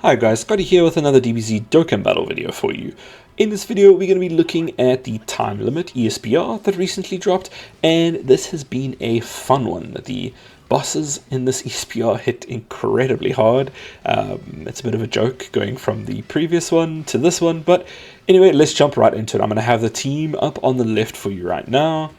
Hi guys, Scotty here with another DBZ Dokkan Battle video for you. In this video we're going to be looking at the Time Limit ESBR that recently dropped, and this has been a fun one. The bosses in this ESBR hit incredibly hard. It's a bit of a joke going from the previous one to this one, but anyway, let's jump right into it. I'm going to have the team up on the left for you right now.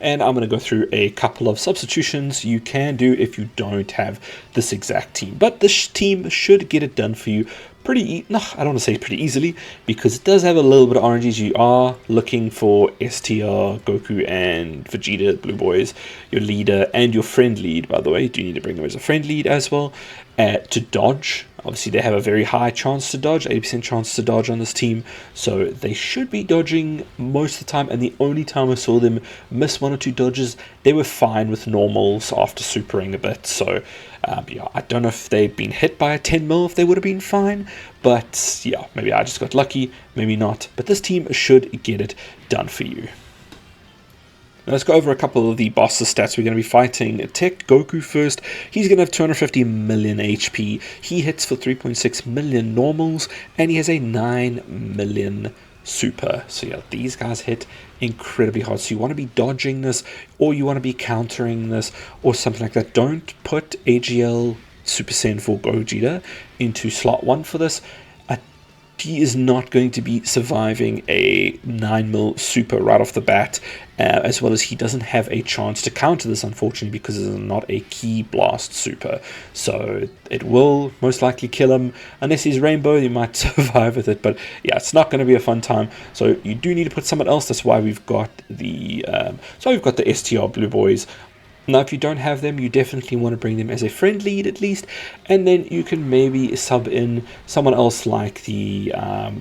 And I'm going to go through a couple of substitutions you can do if you don't have this exact team. But this team should get it done for you pretty, no, I don't want to say pretty easily, because it does have a little bit of RNGs. You are looking for STR, Goku, and Vegeta, Blue Boys, your leader, and your friend lead, by the way. You do need to bring them as a friend lead as well, to dodge. Obviously, they have a very high chance to dodge, 80% chance to dodge on this team, so they should be dodging most of the time, and the only time I saw them miss one or two dodges, they were fine with normals after supering a bit, so yeah, I don't know if they've been hit by a 10 mil, if they would have been fine, but yeah, maybe I just got lucky, maybe not, but this team should get it done for you. Now let's go over a couple of the boss's stats. We're going to be fighting Tech Goku first. He's going to have 250 million HP. He hits for 3.6 million normals, and he has a 9 million super. So yeah, these guys hit incredibly hard. So you want to be dodging this, or you want to be countering this, or something like that. Don't put AGL Super Saiyan 4 Gogeta into slot 1 for this. He is not going to be surviving a 9 mil super right off the bat, as well as he doesn't have a chance to counter this, unfortunately, because it is not a key blast super. So it will most likely kill him. Unless he's Rainbow, you might survive with it, but yeah, it's not going to be a fun time. So you do need to put someone else. That's why we've got the STR Blue Boys. Now, if you don't have them, you definitely want to bring them as a friend lead at least, and then you can maybe sub in someone else like the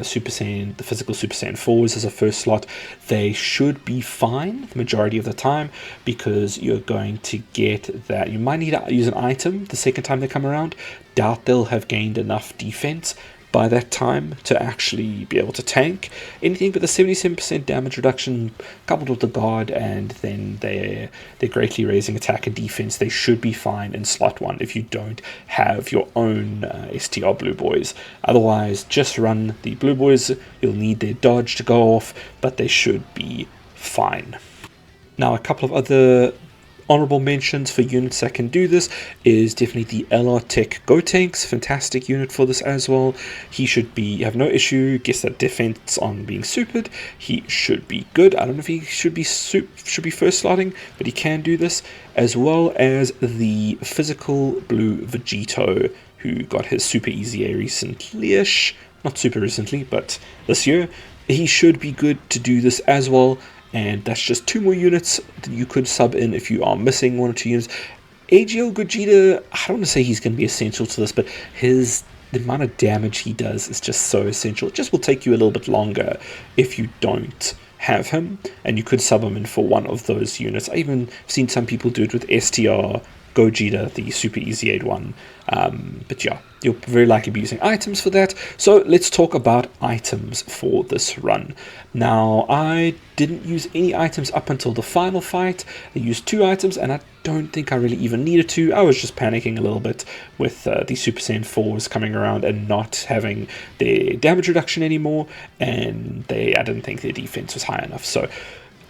Super Saiyan, the physical Super Saiyan 4s as a first slot. They should be fine the majority of the time, because you're going to get that. You might need to use an item the second time they come around. Doubt they'll have gained enough defense by that time to actually be able to tank anything, but the 77% damage reduction coupled with the guard, and then they're greatly raising attack and defense, they should be fine in slot 1 if you don't have your own STR Blue Boys. Otherwise, just run the Blue Boys. You'll need their dodge to go off, but they should be fine. Now, a couple of other honorable mentions for units that can do this is definitely the LR Tech Gotenks, fantastic unit for this as well. He should have no issue, gets that defense on being supered. He should be good. I don't know if he should be first slotting, but he can do this, as well as the physical blue Vegito, who got his super easy recently-ish, not super recently, but this year. He should be good to do this as well. And that's just 2 more units that you could sub in if you are missing 1 or 2 units. AGL Gogeta, I don't want to say he's going to be essential to this, but the amount of damage he does is just so essential. It just will take you a little bit longer if you don't have him, and you could sub him in for 1 of those units. I even seen some people do it with STR Gogeta, the super easy aid one. But yeah, you'll very likely be using items for that. So let's talk about items for this run. Now, I didn't use any items up until the final fight. I used 2 items, and I don't think I really even needed to. I was just panicking a little bit with the Super Saiyan 4s coming around and not having their damage reduction anymore, and I didn't think their defense was high enough. So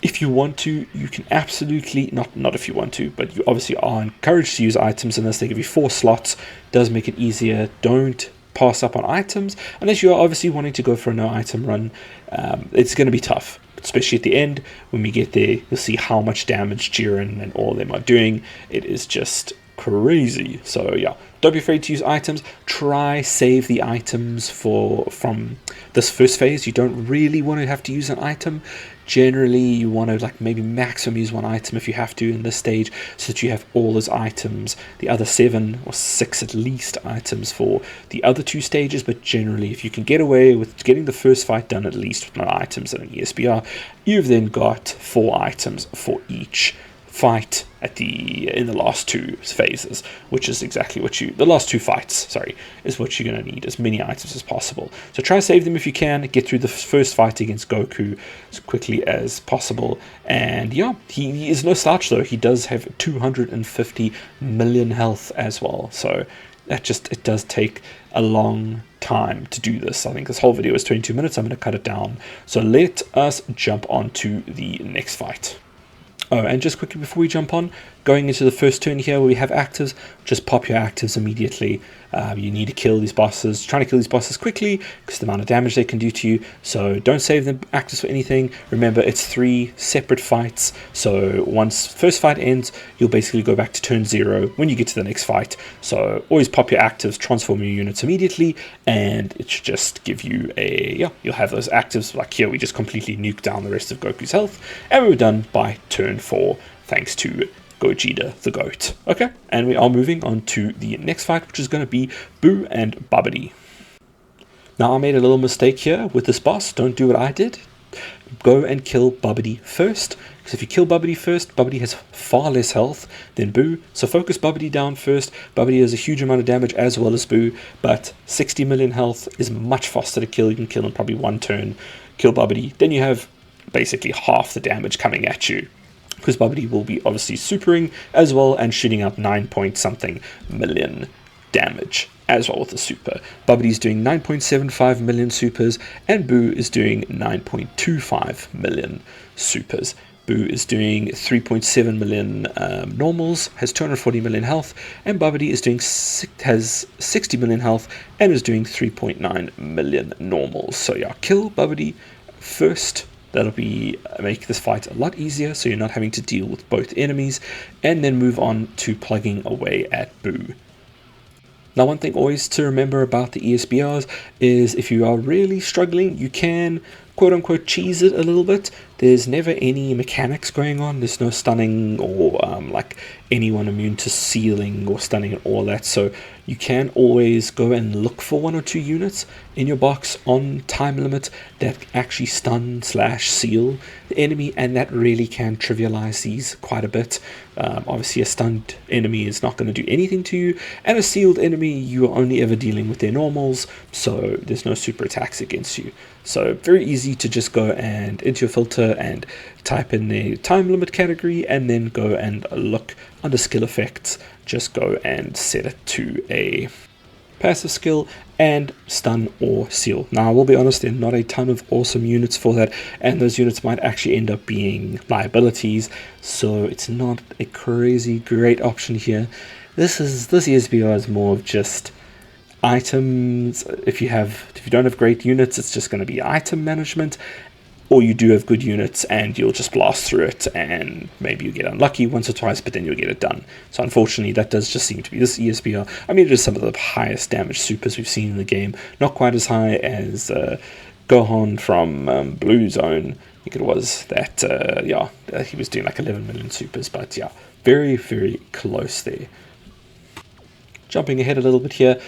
if you want to, you can absolutely, not if you want to, but you obviously are encouraged to use items in this. They give you 4 slots, does make it easier. Don't pass up on items, unless you are obviously wanting to go for a no item run. It's going to be tough, especially at the end. When we get there, you'll see how much damage Jiren and all of them are doing. It is just crazy. So yeah, don't be afraid to use items. Try save the items from this first phase. You don't really want to have to use an item. Generally, you want to maybe maximum use 1 item if you have to in this stage, so that you have all those items, the other 7 or 6 at least items for the other 2 stages. But generally, if you can get away with getting the first fight done at least with no items in an ESBR, you've then got 4 items for each fight in the last 2 phases, which is exactly what the last 2 fights, sorry, is what you're going to need, as many items as possible. So try to save them if you can, get through the first fight against Goku as quickly as possible. And yeah, he is no slouch though. He does have 250 million health as well, so it does take a long time to do this. I think this whole video is 22 minutes. I'm going to cut it down. So let us jump on to the next fight. Oh, and just quickly before we jump on, going into the first turn here where we have actives, just pop your actives immediately. You need to kill these bosses, trying to kill these bosses quickly because the amount of damage they can do to you. So don't save the actives for anything. Remember, it's 3 separate fights. So once first fight ends, you'll basically go back to turn 0 when you get to the next fight. So always pop your actives, transform your units immediately, and it should just give you you'll have those actives. Like here, we just completely nuked down the rest of Goku's health, and we were done by turn 4, thanks to Gogeta the goat. Okay, and we are moving on to the next fight, which is going to be Boo and Babidi. Now I made a little mistake here with this boss. Don't do what I did. Go and kill Babidi first, because if you kill Babidi first, Babidi has far less health than Boo. So focus Babidi down first. Babidi has a huge amount of damage as well as Boo, but 60 million health is much faster to kill. You can kill in probably 1 turn. Kill Babidi, then you have basically half the damage coming at you, because Babidi will be obviously supering as well and shooting out 9 point something million damage as well with the super. Babidi's doing 9.75 million supers, and Boo is doing 9.25 million supers. Boo is doing 3.7 million normals, has 240 million health, and Babidi is doing has 60 million health and is doing 3.9 million normals. So yeah, kill Babidi first. That'll make this fight a lot easier, so you're not having to deal with both enemies, and then move on to plugging away at Boo. Now, one thing always to remember about the ESBRs is if you are really struggling, you can quote-unquote cheese it a little bit. There's never any mechanics going on. There's no stunning or like anyone immune to sealing or stunning and all that. So you can always go and look for 1 or 2 units in your box on time limit that actually stun/seal the enemy, and that really can trivialize these quite a bit. Obviously, a stunned enemy is not going to do anything to you, and a sealed enemy, you are only ever dealing with their normals, so there's no super attacks against you. So very easy to just go and into your filter and type in the time limit category, and then go and look under skill effects. Just go and set it to a passive skill and stun or seal. Now, I will be honest, there are not a ton of awesome units for that, and those units might actually end up being liabilities, so it's not a crazy great option here. This ESBR is more of just items. If you don't have great units, it's just going to be item management, or you do have good units and you'll just blast through it, and maybe you get unlucky once or twice, but then you'll get it done. So unfortunately, that does just seem to be this ESBR. I mean, it is some of the highest damage supers we've seen in the game. Not quite as high as Gohan from Blue Zone. I think it was that, he was doing like 11 million supers, but yeah, very, very close there. Jumping ahead a little bit here,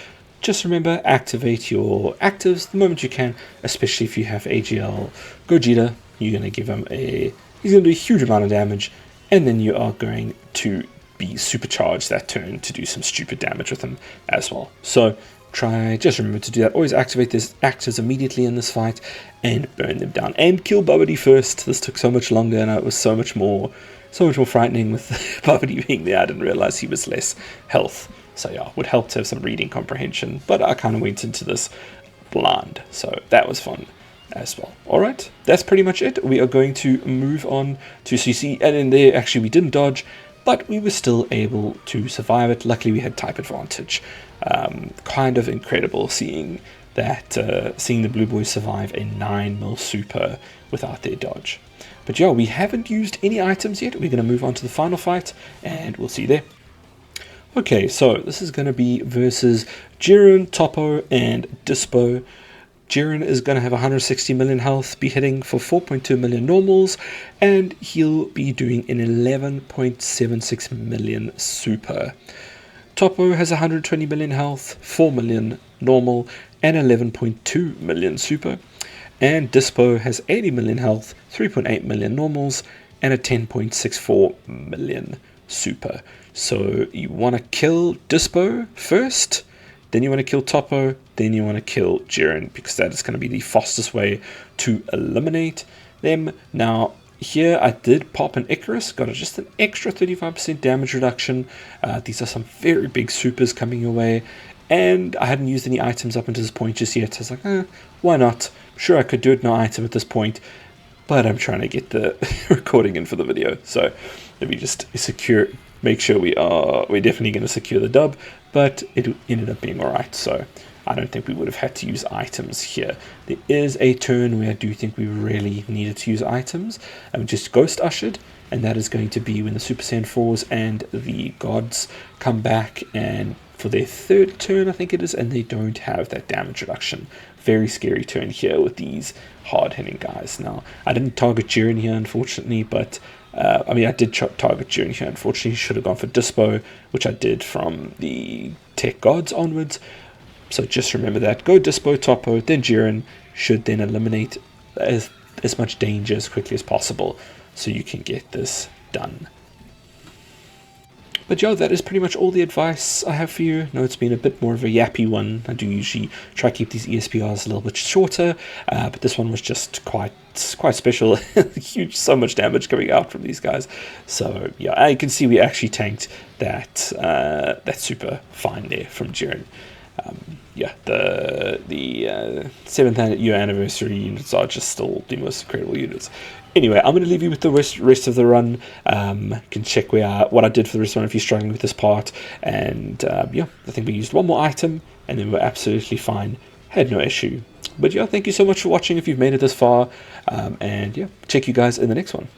just remember, activate your actives the moment you can, especially if you have AGL Gogeta. You're going to give him he's going to do a huge amount of damage, and then you are going to be supercharged that turn to do some stupid damage with him as well. So just remember to do that. Always activate these actives immediately in this fight and burn them down. And kill Babidi first. This took so much longer, and it was so much more frightening with Babidi being there. I didn't realize he was less health. So yeah, would help to have some reading comprehension, but I kind of went into this blind, so that was fun as well. Alright, that's pretty much it. We are going to move on to CC, and in there, actually, we didn't dodge, but we were still able to survive it. Luckily, we had type advantage. Kind of incredible seeing the Blue Boys survive a 9 mil super without their dodge. But yeah, we haven't used any items yet. We're going to move on to the final fight, and we'll see you there. Okay, so this is going to be versus Jiren, Toppo, and Dispo. Jiren is going to have 160 million health, be hitting for 4.2 million normals, and he'll be doing an 11.76 million super. Toppo has 120 million health, 4 million normal, and 11.2 million super. And Dispo has 80 million health, 3.8 million normals, and a 10.64 million super. So you want to kill Dispo first, then you want to kill Toppo, then you want to kill Jiren, because that is going to be the fastest way to eliminate them. Now, here I did pop an Icarus, got just an extra 35% damage reduction. These are some very big supers coming your way, and I hadn't used any items up until this point just yet. So I was like, why not? Sure, I could do it no item at this point, but I'm trying to get the recording in for the video. So let me just make sure we're definitely going to secure the dub, but it ended up being alright. So I don't think we would have had to use items here. There is a turn where I do think we really needed to use items. I'm just Ghost Ushered, and that is going to be when the Super Saiyan 4s and the gods come back, and for their third turn I think it is, and they don't have that damage reduction. Very scary turn here with these hard-hitting guys. Now, I didn't target Jiren here unfortunately, but I mean I did target Jiren here unfortunately. Should have gone for Dispo, which I did from the Tech Gods onwards. So just remember that. Go Dispo, Topo, then Jiren should then eliminate as much danger as quickly as possible so you can get this done. But yeah, that is pretty much all the advice I have for you. I know it's been a bit more of a yappy one. I do usually try to keep these ESBRs a little bit shorter, but this one was just quite special. Huge, so much damage coming out from these guys. So yeah, you can see we actually tanked that super fine there from Jiren. Yeah, the 7th year anniversary units are just still the most incredible units. Anyway, I'm going to leave you with the rest of the run. You can check what I did for the rest of the run if you're struggling with this part. And yeah, I think we used one more item, and then we're absolutely fine. Had no issue. But yeah, thank you so much for watching if you've made it this far. And yeah, check you guys in the next one.